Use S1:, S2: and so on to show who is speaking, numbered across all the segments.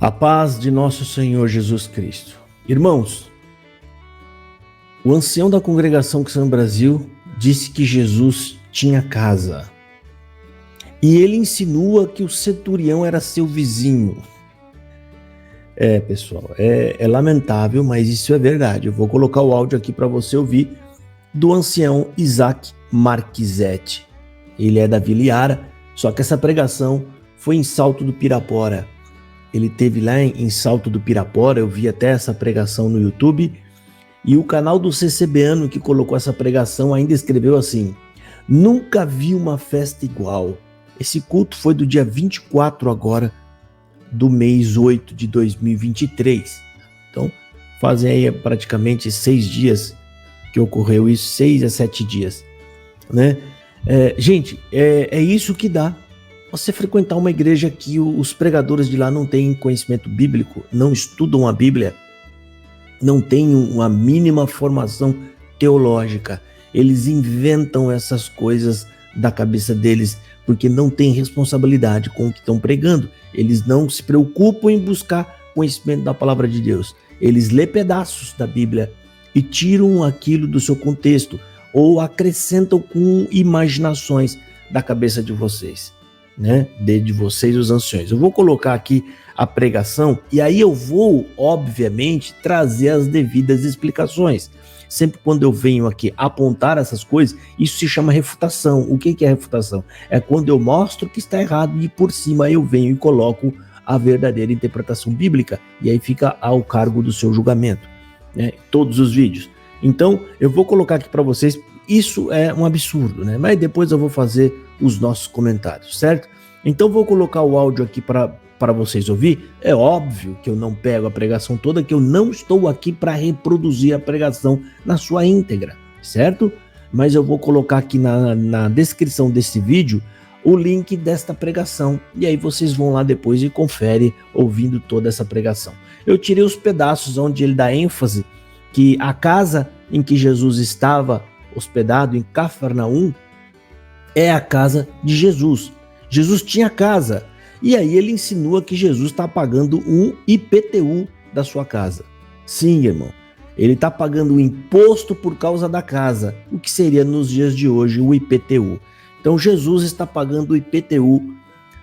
S1: A paz de nosso Senhor Jesus Cristo. Irmãos, o ancião da congregação Cristã Brasil disse que Jesus tinha casa. E ele insinua que o centurião era seu vizinho. Pessoal, é lamentável, mas isso é verdade. Eu vou colocar o áudio aqui para você ouvir do ancião Isaac Marquisetti. Ele é da Vila Iara, só que essa pregação foi em Salto do Pirapora. Ele teve lá em Salto do Pirapora, eu vi até essa pregação no YouTube, e o canal do CCBano que colocou essa pregação ainda escreveu assim: nunca vi uma festa igual. Esse culto foi do dia 24 agora, do mês 8 de 2023. Então, fazem aí praticamente 6 dias que ocorreu isso, 6 a 7 dias, né? Gente, é isso que dá você frequentar uma igreja que os pregadores de lá não têm conhecimento bíblico, não estudam a Bíblia, não têm uma mínima formação teológica. Eles inventam essas coisas da cabeça deles porque não têm responsabilidade com o que estão pregando. Eles não se preocupam em buscar conhecimento da palavra de Deus. Eles lêem pedaços da Bíblia e tiram aquilo do seu contexto ou acrescentam com imaginações da cabeça de vocês, né? De vocês, os anciões. Eu vou colocar aqui a pregação e aí eu vou, obviamente, trazer as devidas explicações. Sempre quando eu venho aqui apontar essas coisas, isso se chama refutação. O que é refutação? É quando eu mostro que está errado e por cima eu venho e coloco a verdadeira interpretação bíblica e aí fica ao cargo do seu julgamento, né? Todos os vídeos. Então, eu vou colocar aqui para vocês, isso é um absurdo, né? Mas depois eu vou fazer os nossos comentários, certo? Então, vou colocar o áudio aqui para vocês ouvir. É óbvio que eu não pego a pregação toda, que eu não estou aqui para reproduzir a pregação na sua íntegra, certo? Mas eu vou colocar aqui na descrição desse vídeo o link desta pregação, e aí vocês vão lá depois e conferem ouvindo toda essa pregação. Eu tirei os pedaços onde ele dá ênfase que a casa em que Jesus estava hospedado, em Cafarnaum, é a casa de Jesus. Jesus tinha casa. E aí ele insinua que Jesus está pagando um IPTU da sua casa. Sim, irmão. Ele está pagando o imposto por causa da casa. O que seria nos dias de hoje o IPTU. Então Jesus está pagando o IPTU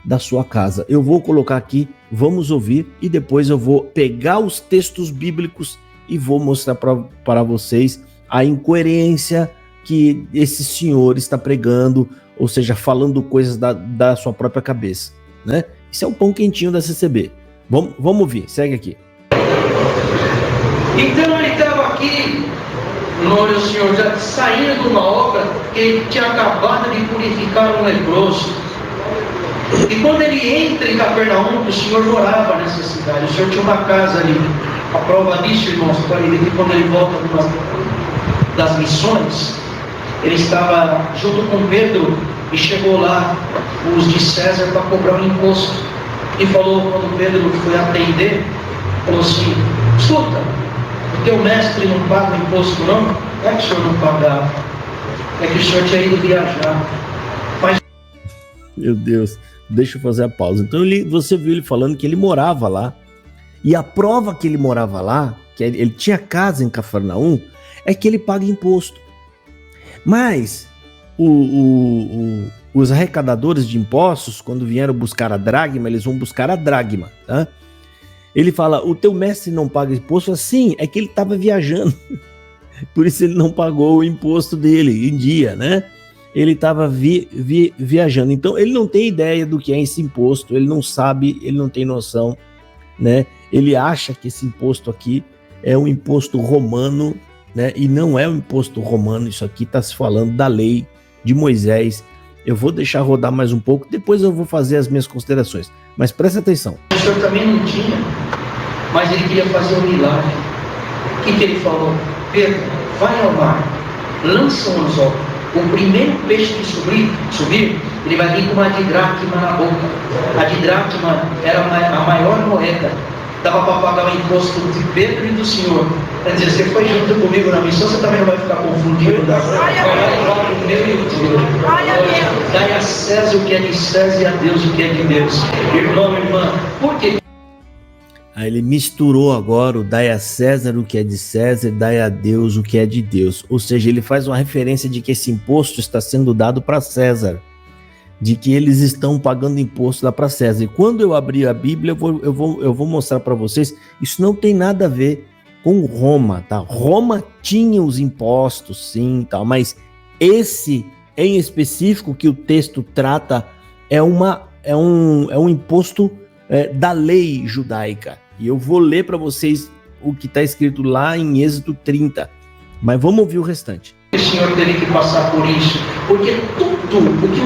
S1: da sua casa. Eu vou colocar aqui, vamos ouvir, e depois eu vou pegar os textos bíblicos e vou mostrar para vocês a incoerência que esse senhor está pregando, ou seja, falando coisas da sua própria cabeça, né? Isso é o pão quentinho da CCB. Vamos ouvir, segue aqui.
S2: Então ele estava aqui, glória ao Senhor, já saindo de uma obra que ele tinha acabado de purificar um leproso. E quando ele entra em Capernaum, o Senhor morava nessa cidade, o Senhor tinha uma casa ali. A prova disso, irmãos, que quando ele volta das missões, ele estava junto com Pedro e chegou lá os de César para cobrar um imposto. E falou, quando Pedro foi atender, falou assim: escuta, o teu mestre não paga o imposto não? Não é que o senhor não pagava, é que o senhor tinha ido viajar. Mas...
S1: Meu Deus, deixa eu fazer a pausa. Então você viu ele falando que ele morava lá. E a prova que ele morava lá, que ele tinha casa em Cafarnaum, é que ele paga imposto. Mas os arrecadadores de impostos, quando vieram buscar a dracma, eles vão buscar a dracma, tá? Ele fala, o teu mestre não paga imposto? Assim, é que ele estava viajando. Por isso ele não pagou o imposto dele em dia, né? Ele estava viajando. Então ele não tem ideia do que é esse imposto, ele não sabe, ele não tem noção, né? Ele acha que esse imposto aqui é um imposto romano, né? E não é um imposto romano, isso aqui está se falando da lei de Moisés. Eu vou deixar rodar mais um pouco, depois eu vou fazer as minhas considerações. Mas presta atenção.
S2: O senhor também não tinha, mas ele queria fazer um milagre. O que ele falou? Pedro, vai ao mar, lança um anzol. O primeiro peixe que subir, ele vai vir com uma didracma na boca. A didracma era a maior moeda. Dava para pagar o imposto de Pedro e do Senhor. Quer dizer, você foi junto comigo na missão, você também não vai ficar confundido. Dai a César o que é de César e a Deus o que é de Deus. Irmão, irmã, por quê?
S1: Aí ele misturou agora o dai a César o que é de César, dai a Deus o que é de Deus. Ou seja, ele faz uma referência de que esse imposto está sendo dado para César, de que eles estão pagando imposto lá para César. E quando eu abrir a Bíblia, eu vou mostrar para vocês, isso não tem nada a ver com Roma, tá? Roma tinha os impostos, sim, tal, mas esse em específico que o texto trata é um imposto da lei judaica. E eu vou ler para vocês o que está escrito lá em Êxodo 30. Mas vamos ouvir o restante.
S2: O Senhor teve que passar por isso, porque tudo o que...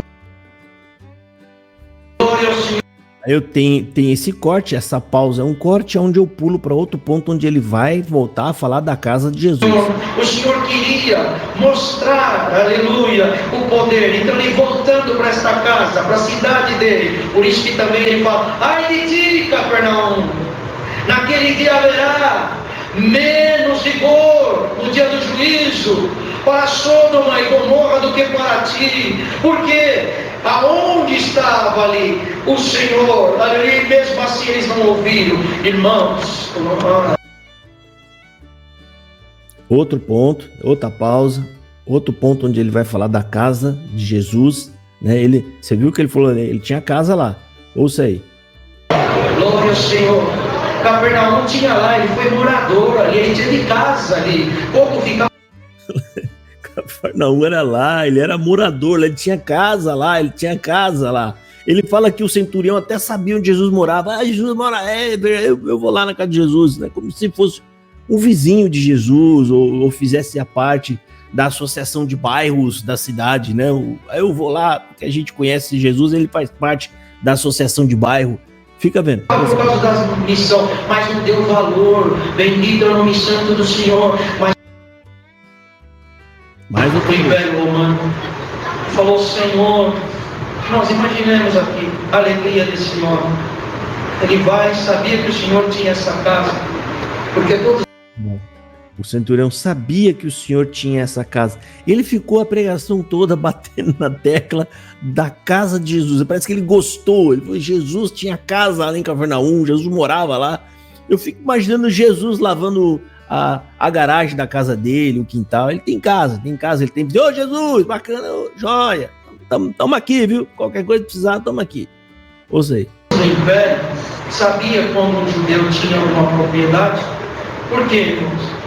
S2: Glória ao Senhor.
S1: Eu tenho esse corte, essa pausa é um corte onde eu pulo para outro ponto onde ele vai voltar a falar da casa de Jesus.
S2: O Senhor queria mostrar, aleluia, o poder. Então ele voltando para esta casa, para a cidade dele. Por isso que também ele fala, ai de ti, Capernaum, naquele dia haverá menos rigor no dia do juízo para Sodoma e Gomorra do que para ti, porque aonde estava ali o Senhor, ali mesmo assim eles não ouviram, irmãos.
S1: Outro ponto, outra pausa, outro ponto onde ele vai falar da casa de Jesus, né? Você viu que ele falou, ele tinha casa lá, ouça aí.
S2: Glória ao Senhor. Capernaum tinha lá, ele foi morador ali, ele tinha de casa ali, pouco ficava.
S1: Cafarnaum era lá, ele era morador, ele tinha casa lá, Ele fala que o centurião até sabia onde Jesus morava. Ah, Jesus mora, eu vou lá na casa de Jesus, né? Como se fosse um vizinho de Jesus, ou fizesse a parte da associação de bairros da cidade, né? Eu vou lá, porque a gente conhece Jesus, ele faz parte da associação de bairro. Fica vendo.
S2: Por causa da missão, mas não deu valor. Bendito é o nome santo do Senhor. Mas o Império Romano falou, Senhor, nós imaginemos aqui a alegria desse homem. Ele sabia que o Senhor tinha essa casa, porque todos...
S1: O centurião sabia que o Senhor tinha essa casa. Ele ficou a pregação toda batendo na tecla da casa de Jesus. Parece que ele gostou. Ele falou, Jesus tinha casa lá em Cafarnaum, Jesus morava lá. Eu fico imaginando Jesus lavando a garagem da casa dele, o quintal. Ele tem casa, ele tem... Ô Jesus, bacana, joia. Tamo aqui, viu? Qualquer coisa que precisar, tamo aqui. Ouça aí.
S2: O Império sabia quando um judeu tinha uma propriedade. Por quê, irmãos?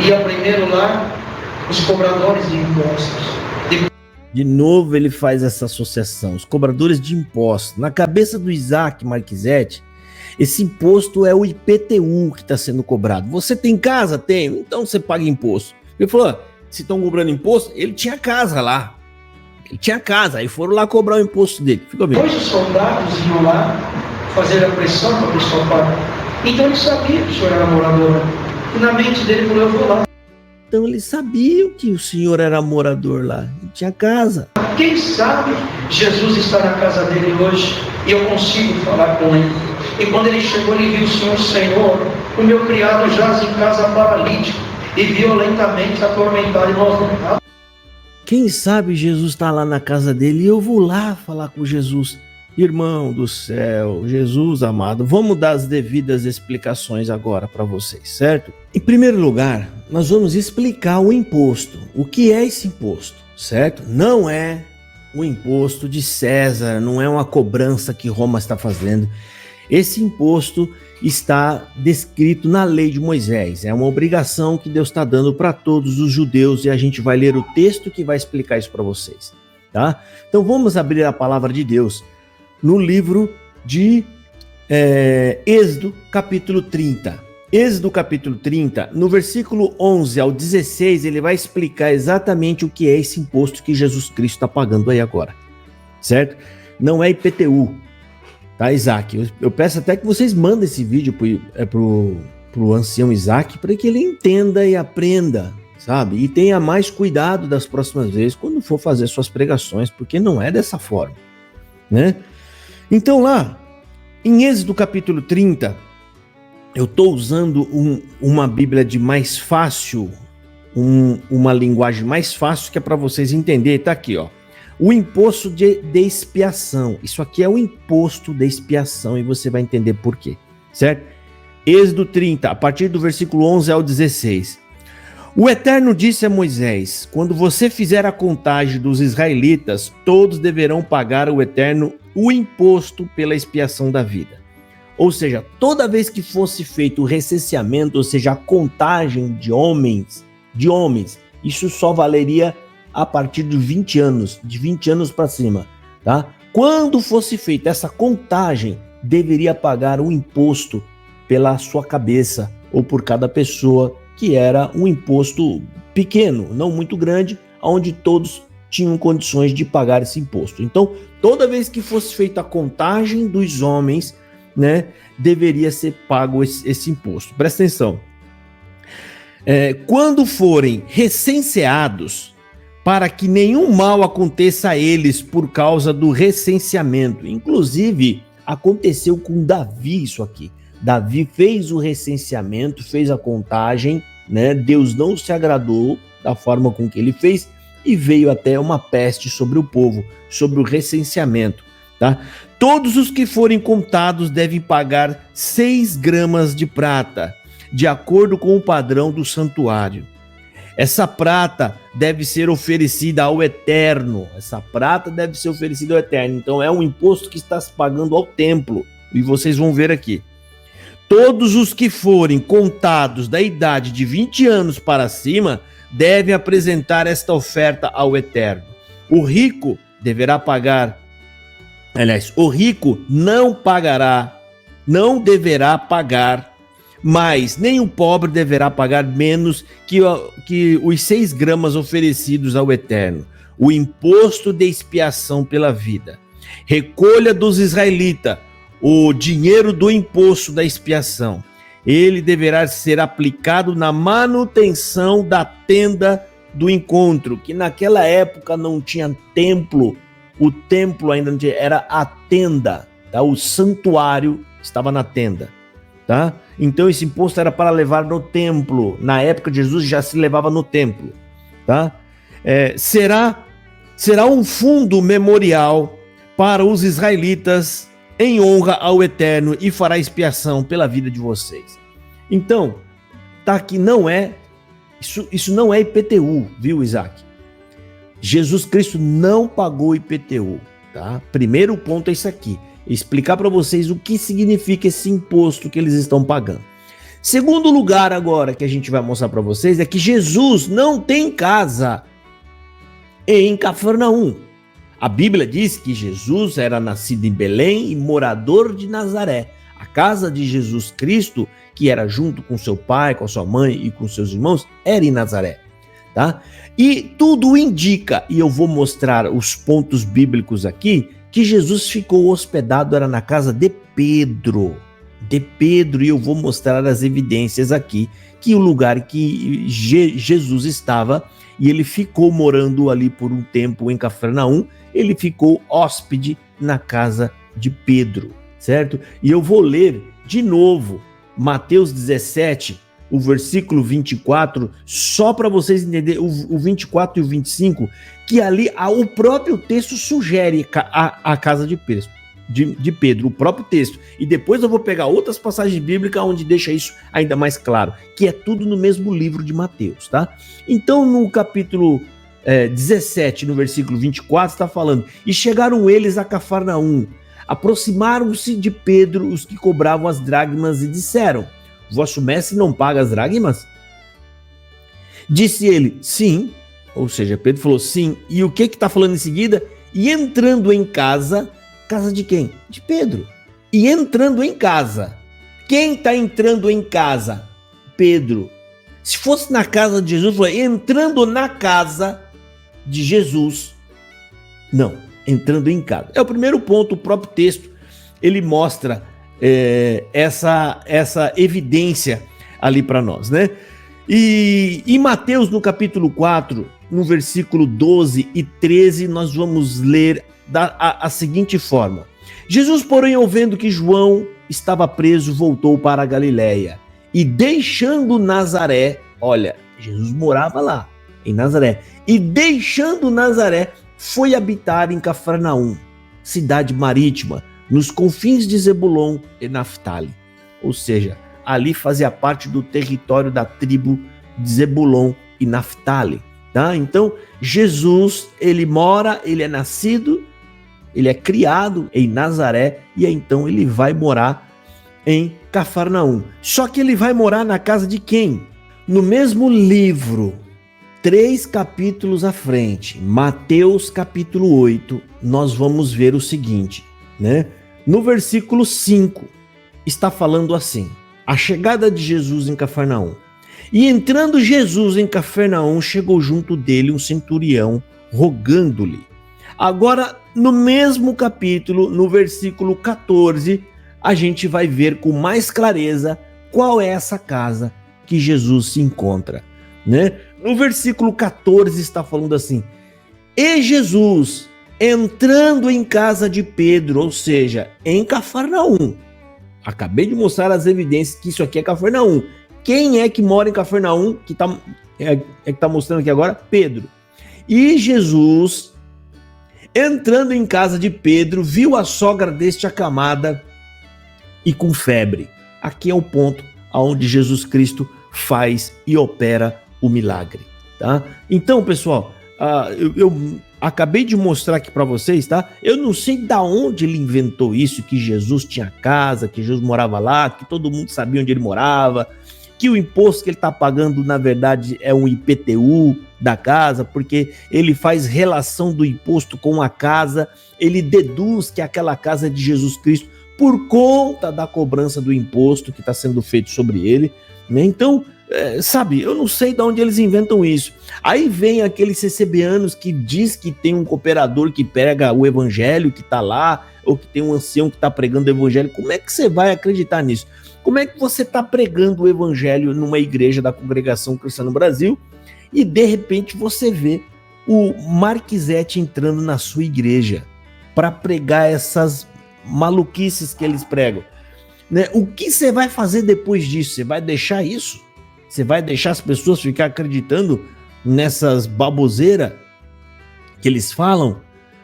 S2: Ia primeiro lá os cobradores de impostos.
S1: De novo ele faz essa associação, os cobradores de impostos. Na cabeça do Isaac Marquisete, esse imposto é o IPTU que está sendo cobrado. Você tem casa? Tenho. Então você paga imposto. Ele falou, se estão cobrando imposto, ele tinha casa lá. Ele tinha casa, aí foram lá cobrar o imposto dele. Fica bem.
S2: Depois os soldados iam lá fazer a pressão para o pessoal pagar. Então ele sabia que o senhor era morador. E na mente dele falou, eu vou lá.
S1: Então ele sabia que o senhor era morador lá. Ele tinha casa.
S2: Quem sabe Jesus está na casa dele hoje e eu consigo falar com ele. E quando ele chegou, ele viu o Senhor, o meu criado jaz em casa paralítico e violentamente atormentado. E nós não...
S1: Quem sabe Jesus está lá na casa dele e eu vou lá falar com Jesus. Irmão do céu, Jesus amado, vamos dar as devidas explicações agora para vocês, certo? Em primeiro lugar, nós vamos explicar o imposto. O que é esse imposto, certo? Não é o imposto de César, não é uma cobrança que Roma está fazendo. Esse imposto está descrito na lei de Moisés. É uma obrigação que Deus está dando para todos os judeus e a gente vai ler o texto que vai explicar isso para vocês, tá? Então vamos abrir a palavra de Deus no livro de Êxodo, capítulo 30. Êxodo, capítulo 30, no versículo 11 ao 16, ele vai explicar exatamente o que é esse imposto que Jesus Cristo está pagando aí agora, certo? Não é IPTU, tá, Isaac? Eu peço até que vocês mandem esse vídeo pro ancião Isaac, para que ele entenda e aprenda, sabe? E tenha mais cuidado das próximas vezes, quando for fazer suas pregações, porque não é dessa forma, né? Então lá, em Êxodo capítulo 30, eu estou usando uma Bíblia de mais fácil, uma linguagem mais fácil que é para vocês entenderem. Está aqui, ó. O imposto de expiação. Isso aqui é o imposto de expiação e você vai entender por quê. certo? Êxodo 30, a partir do versículo 11 ao 16. O Eterno disse a Moisés: quando você fizer a contagem dos israelitas, todos deverão pagar ao Eterno o imposto pela expiação da vida. Ou seja, toda vez que fosse feito o recenseamento, ou seja, a contagem de homens, isso só valeria a partir de 20 anos para cima, tá? Quando fosse feita essa contagem, deveria pagar um imposto pela sua cabeça ou por cada pessoa, que era um imposto pequeno, não muito grande, onde todos tinham condições de pagar esse imposto. Então, toda vez que fosse feita a contagem dos homens, né, deveria ser pago esse imposto. Presta atenção. Quando forem recenseados, para que nenhum mal aconteça a eles por causa do recenseamento. Inclusive, aconteceu com Davi isso aqui. Davi fez o recenseamento, fez a contagem, né? Deus não se agradou da forma com que ele fez e veio até uma peste sobre o povo, sobre o recenseamento, tá? Todos os que forem contados devem pagar 6 gramas de prata, de acordo com o padrão do santuário. Essa prata deve ser oferecida ao Eterno. Então é um imposto que está se pagando ao templo. E vocês vão ver aqui. Todos os que forem contados da idade de 20 anos para cima devem apresentar esta oferta ao Eterno. O rico deverá pagar. Aliás, o rico não deverá pagar, mas nem o pobre deverá pagar menos que os 6 gramas oferecidos ao Eterno, o imposto de expiação pela vida. Recolha dos israelitas o dinheiro do imposto da expiação. Ele deverá ser aplicado na manutenção da tenda do encontro, que naquela época não tinha templo, o templo ainda não tinha, era a tenda, tá? O santuário estava na tenda. Tá? Então esse imposto era para levar no templo. Na época de Jesus já se levava no templo, tá? Será um fundo memorial para os israelitas em honra ao Eterno e fará expiação pela vida de vocês. Então, tá aqui, isso não é IPTU, viu, Isaac? Jesus Cristo não pagou IPTU, tá? Primeiro ponto é isso aqui. Explicar para vocês o que significa esse imposto que eles estão pagando. Segundo lugar agora que a gente vai mostrar para vocês é que Jesus não tem casa em Cafarnaum. A Bíblia diz que Jesus era nascido em Belém e morador de Nazaré. A casa de Jesus Cristo, que era junto com seu pai, com a sua mãe e com seus irmãos, era em Nazaré, tá? E tudo indica, e eu vou mostrar os pontos bíblicos aqui, que Jesus ficou hospedado, era na casa de Pedro, e eu vou mostrar as evidências aqui, que o lugar que Jesus estava, e ele ficou morando ali por um tempo em Cafarnaum, ele ficou hóspede na casa de Pedro, certo? E eu vou ler de novo Mateus 17, o versículo 24, só para vocês entenderem, o 24 e o 25, que ali o próprio texto sugere a casa de Pedro, o próprio texto. E depois eu vou pegar outras passagens bíblicas onde deixa isso ainda mais claro, que é tudo no mesmo livro de Mateus, tá? Então no capítulo 17, no versículo 24, está falando: e chegaram eles a Cafarnaum, aproximaram-se de Pedro os que cobravam as dracmas e disseram: vosso mestre não paga as dracmas? Disse ele: sim. Ou seja, Pedro falou sim. E o que está falando em seguida? E entrando em casa de quem? De Pedro. E entrando em casa. Quem está entrando em casa? Pedro. Se fosse na casa de Jesus, falou, entrando na casa de Jesus. Não, entrando em casa. É o primeiro ponto, o próprio texto, ele mostra essa evidência ali para nós, né? E em Mateus, no capítulo 4, no versículo 12 e 13, nós vamos ler a seguinte forma: Jesus, porém, ouvindo que João estava preso, voltou para a Galiléia e deixando Nazaré, olha, Jesus morava lá, em Nazaré, e deixando Nazaré, foi habitar em Cafarnaum, cidade marítima, nos confins de Zebulon e Naftali. ou seja, ali fazia parte do território da tribo de Zebulon e Naftali, tá? Então, Jesus, ele mora, ele é nascido, ele é criado em Nazaré e então ele vai morar em Cafarnaum. Só que ele vai morar na casa de quem? No mesmo livro, 3 capítulos à frente, Mateus capítulo 8, nós vamos ver o seguinte, né? No versículo 5, está falando assim: a chegada de Jesus em Cafarnaum. E entrando Jesus em Cafarnaum, chegou junto dele um centurião, rogando-lhe. Agora, no mesmo capítulo, no versículo 14, a gente vai ver com mais clareza qual é essa casa que Jesus se encontra, né? No versículo 14 está falando assim: e Jesus, entrando em casa de Pedro, ou seja, em Cafarnaum. Acabei de mostrar as evidências que isso aqui é Cafarnaum. Quem é que mora em Cafarnaum, que tá mostrando aqui agora? Pedro. E Jesus, entrando em casa de Pedro, viu a sogra deste acamada e com febre. Aqui é o ponto onde Jesus Cristo faz e opera o milagre, tá? Então, pessoal, eu acabei de mostrar aqui para vocês, tá? Eu não sei da onde ele inventou isso, que Jesus tinha casa, que Jesus morava lá, que todo mundo sabia onde ele morava, que o imposto que ele está pagando, na verdade, é um IPTU da casa, porque ele faz relação do imposto com a casa, ele deduz que aquela casa é de Jesus Cristo por conta da cobrança do imposto que está sendo feito sobre ele, né? Então, sabe, eu não sei de onde eles inventam isso. Aí vem aqueles CCBanos que diz que tem um cooperador que prega o evangelho, que está lá, ou que tem um ancião que está pregando o evangelho. Como é que você vai acreditar nisso? Como é que você está pregando o evangelho numa igreja da Congregação Cristã no Brasil e de repente você vê o Marquisete entrando na sua igreja para pregar essas maluquices que eles pregam, né? O que você vai fazer depois disso? Você vai deixar isso? Você vai deixar as pessoas ficar acreditando nessas baboseiras que eles falam?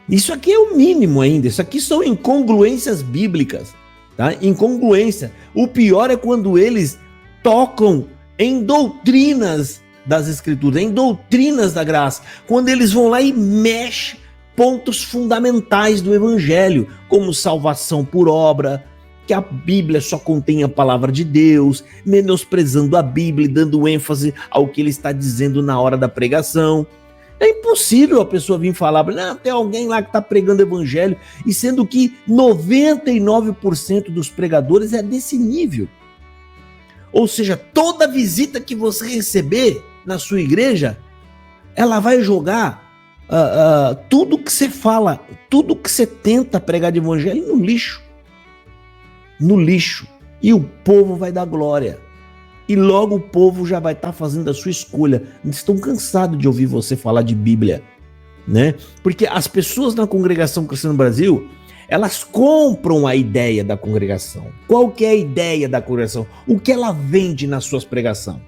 S1: Isso aqui é o mínimo ainda. Isso aqui são incongruências bíblicas, tá? Incongruência. O pior é quando eles tocam em doutrinas das Escrituras, em doutrinas da graça. Quando eles vão lá e mexem pontos fundamentais do Evangelho, como salvação por obra, que a Bíblia só contém a palavra de Deus, menosprezando a Bíblia e dando ênfase ao que ele está dizendo na hora da pregação. É impossível a pessoa vir falar, não, tem alguém lá que está pregando evangelho, e sendo que 99% dos pregadores é desse nível. Ou seja, toda visita que você receber na sua igreja, ela vai jogar tudo que você fala, tudo que você tenta pregar de evangelho no lixo. No lixo, e o povo vai dar glória, e logo o povo já vai estar fazendo a sua escolha. Eles estão cansados de ouvir você falar de Bíblia, né? Porque as pessoas na Congregação Cristã no Brasil, elas compram a ideia da congregação. Qual que é a ideia da congregação? O que ela vende nas suas pregações,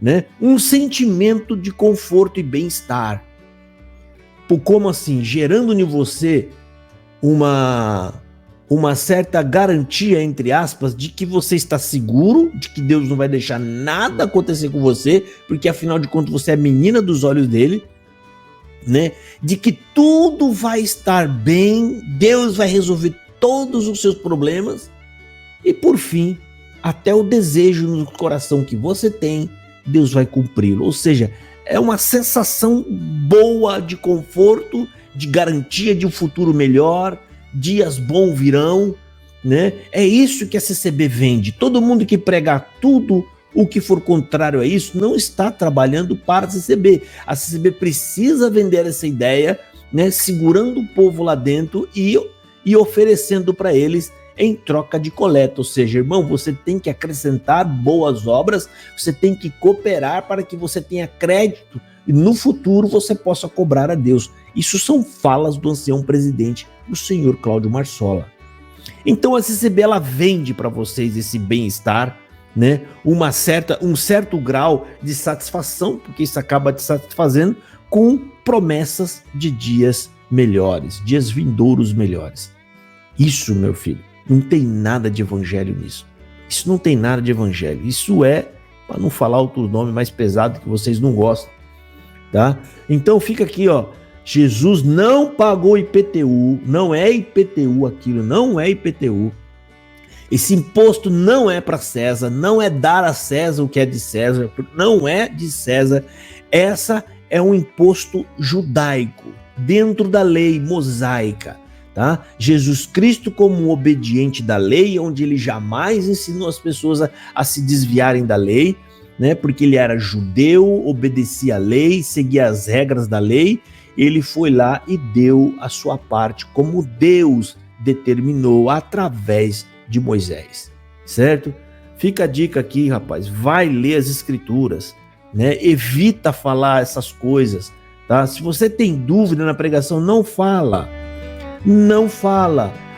S1: né? Um sentimento de conforto e bem-estar. Como assim? Gerando em você uma certa garantia, entre aspas, de que você está seguro, de que Deus não vai deixar nada acontecer com você, porque afinal de contas você é menina dos olhos dele, né? De que tudo vai estar bem, Deus vai resolver todos os seus problemas, e por fim, até o desejo no coração que você tem, Deus vai cumpri-lo. Ou seja, é uma sensação boa de conforto, de garantia de um futuro melhor, dias bons virão, né? É isso que a CCB vende. Todo mundo que pregar tudo o que for contrário a isso não está trabalhando para a CCB. A CCB precisa vender essa ideia, né? Segurando o povo lá dentro e oferecendo para eles em troca de coleta. Ou seja, irmão, você tem que acrescentar boas obras, você tem que cooperar para que você tenha crédito e no futuro você possa cobrar a Deus. Isso são falas do ancião presidente, o senhor Cláudio Marsola. Então a CCB ela vende para vocês esse bem-estar, né? Um certo grau de satisfação, porque isso acaba te satisfazendo com promessas de dias melhores, dias vindouros melhores. Isso, meu filho, não tem nada de evangelho nisso. Isso não tem nada de evangelho. Isso é, para não falar outro nome mais pesado que vocês não gostam, tá? Então fica aqui, ó. Jesus não pagou IPTU, não é IPTU aquilo, não é IPTU. Esse imposto não é para César, não é dar a César o que é de César, não é de César. Essa é um imposto judaico, dentro da lei mosaica, tá? Jesus Cristo como um obediente da lei, onde ele jamais ensinou as pessoas a se desviarem da lei, né? Porque ele era judeu, obedecia a lei, seguia as regras da lei. Ele foi lá e deu a sua parte como Deus determinou através de Moisés, certo? Fica a dica aqui, rapaz, vai ler as escrituras, né? Evita falar essas coisas, tá? Se você tem dúvida na pregação, não fala,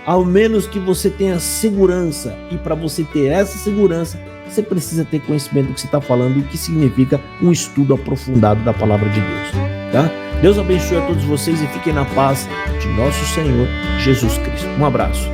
S1: ao menos que você tenha segurança, e para você ter essa segurança, você precisa ter conhecimento do que você está falando e o que significa um estudo aprofundado da palavra de Deus, tá? Deus abençoe a todos vocês e fiquem na paz de nosso Senhor Jesus Cristo. Um abraço.